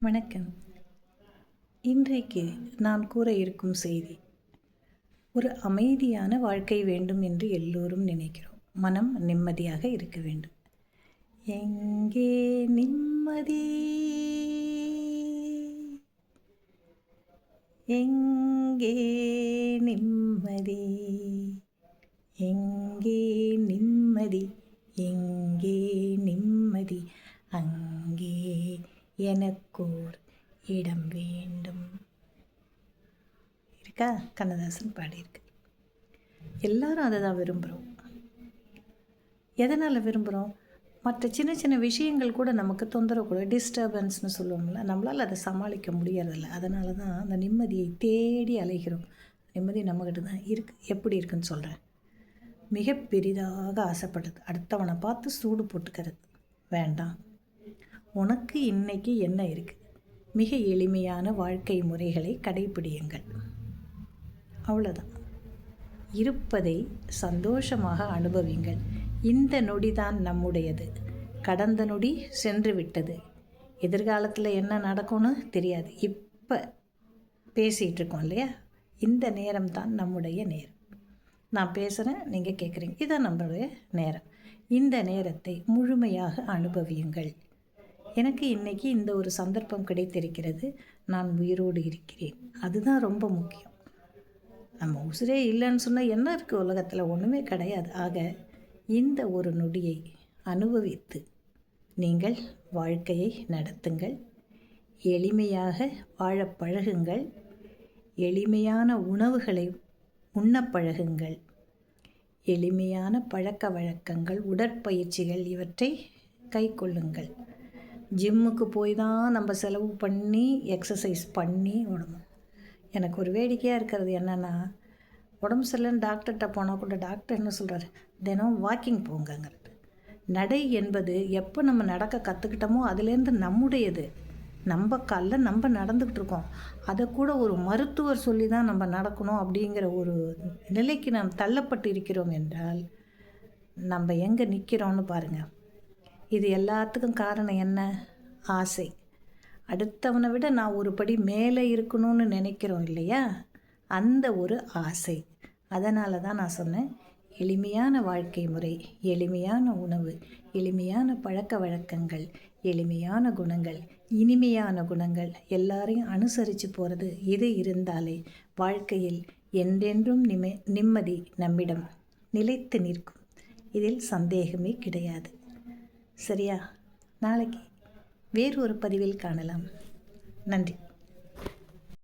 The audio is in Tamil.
வணக்கம். இன்றைக்கு நான் கூற இருக்கும் செய்தி, ஒரு அமைதியான வாழ்க்கை வேண்டும் என்று எல்லோரும் நினைக்கிறோம். மனம் நிம்மதியாக இருக்க வேண்டும். எங்கே நிம்மதி, எங்கே நிம்மதி, எங்கே நிம்மதி, எங்கே நிம்மதி, அங்கே எனக்கோர் இடம் வேண்டும். இருக்கா? கண்ணதாசன் பாடியிருக்கு. எல்லாரும் அதை தான் விரும்புகிறோம். எதனால் விரும்புகிறோம்? மற்ற சின்ன சின்ன விஷயங்கள் கூட நமக்கு தொந்தரவு கூட, டிஸ்டர்பன்ஸ்னு சொல்லுவோம்ல, நம்மளால் அதை சமாளிக்க முடியறதில்ல. அதனால தான் அந்த நிம்மதியை தேடி அலைகிறோம். நிம்மதி நம்மக்கிட்ட தான் இருக்குது. எப்படி இருக்குன்னு சொல்கிறேன். மிக பெரிதாக ஆசைப்படுறது, அடுத்தவனை பார்த்து சூடு போட்டுக்கிறது வேண்டாம். உனக்கு இன்னைக்கு என்ன இருக்குது? மிக எளிமையான வாழ்க்கை முறைகளை கடைபிடியுங்கள். அவ்வளோதான். இருப்பதை சந்தோஷமாக அனுபவிங்கள். இந்த நொடி தான் நம்முடையது. கடந்த நொடி சென்று விட்டது. எதிர்காலத்தில் என்ன நடக்கும்னு தெரியாது. இப்போ பேசிகிட்டு இருக்கோம் இல்லையா? இந்த நேரம் தான் நம்முடைய நேரம். நான் பேசுகிறேன், நீங்கள் கேட்குறீங்க. இதுதான் நம்மளுடைய நேரம். இந்த நேரத்தை முழுமையாக அனுபவியுங்கள். எனக்கு இன்றைக்கி இந்த ஒரு சந்தர்ப்பம் கிடைத்திருக்கிறது. நான் உயிரோடு இருக்கிறேன். அதுதான் ரொம்ப முக்கியம். நம்ம உசுரே இல்லைன்னு சொன்னால் என்ன இருக்குது உலகத்தில்? ஒன்றுமே கிடையாது. ஆக இந்த ஒரு நொடியை அனுபவித்து நீங்கள் வாழ்க்கையை நடத்துங்கள். எளிமையாக வாழ பழகுங்கள். எளிமையான உணவுகளை உண்ண பழகுங்கள். எளிமையான பழக்க வழக்கங்கள், உடற்பயிற்சிகள் இவற்றை கை கொள்ளுங்கள். ஜிம்முக்கு போய் தான் நம்ம செலவு பண்ணி எக்ஸசைஸ் பண்ணி உடம்பு. எனக்கு ஒரு வேடிக்கையாக இருக்கிறது என்னென்னா, உடம்பு சரியில்லைன்னு டாக்டர்கிட்ட போனால் கூட டாக்டர் என்ன சொல்கிறாரு? தினம் வாக்கிங் போங்கங்கிறது. நடை என்பது எப்போ நம்ம நடக்க கற்றுக்கிட்டோமோ அதுலேருந்து நம்முடையது. நம்ம காலில் நம்ம நடந்துக்கிட்டு இருக்கோம். அதை கூட ஒரு மருத்துவர் சொல்லி தான் நம்ம நடக்கணும் அப்படிங்கிற ஒரு நிலைக்கு நாம் தள்ளப்பட்டு இருக்கிறோம் என்றால் நம்ம எங்கே நிற்கிறோன்னு பாருங்கள். இது எல்லாத்துக்கும் காரணம் என்ன? ஆசை. அடுத்தவனை விட நான் ஒரு படி மேலே இருக்கணும்னு நினைக்கிறோம் இல்லையா? அந்த ஒரு ஆசை. அதனால தான் நான் சொன்னேன், எளிமையான வாழ்க்கை முறை, எளிமையான உணவு, எளிமையான பழக்க வழக்கங்கள், எளிமையான குணங்கள், இனிமையான குணங்கள் எல்லாரையும் அனுசரித்து போகிறது. இது இருந்தாலே வாழ்க்கையில் என்றென்றும் நிம்மதி நம்மிடம் நிலைத்து நிற்கும். இதில் சந்தேகமே கிடையாது. சரியா? நாளைக்கு வேறு ஒரு பதிவில் காணலாம். நன்றி.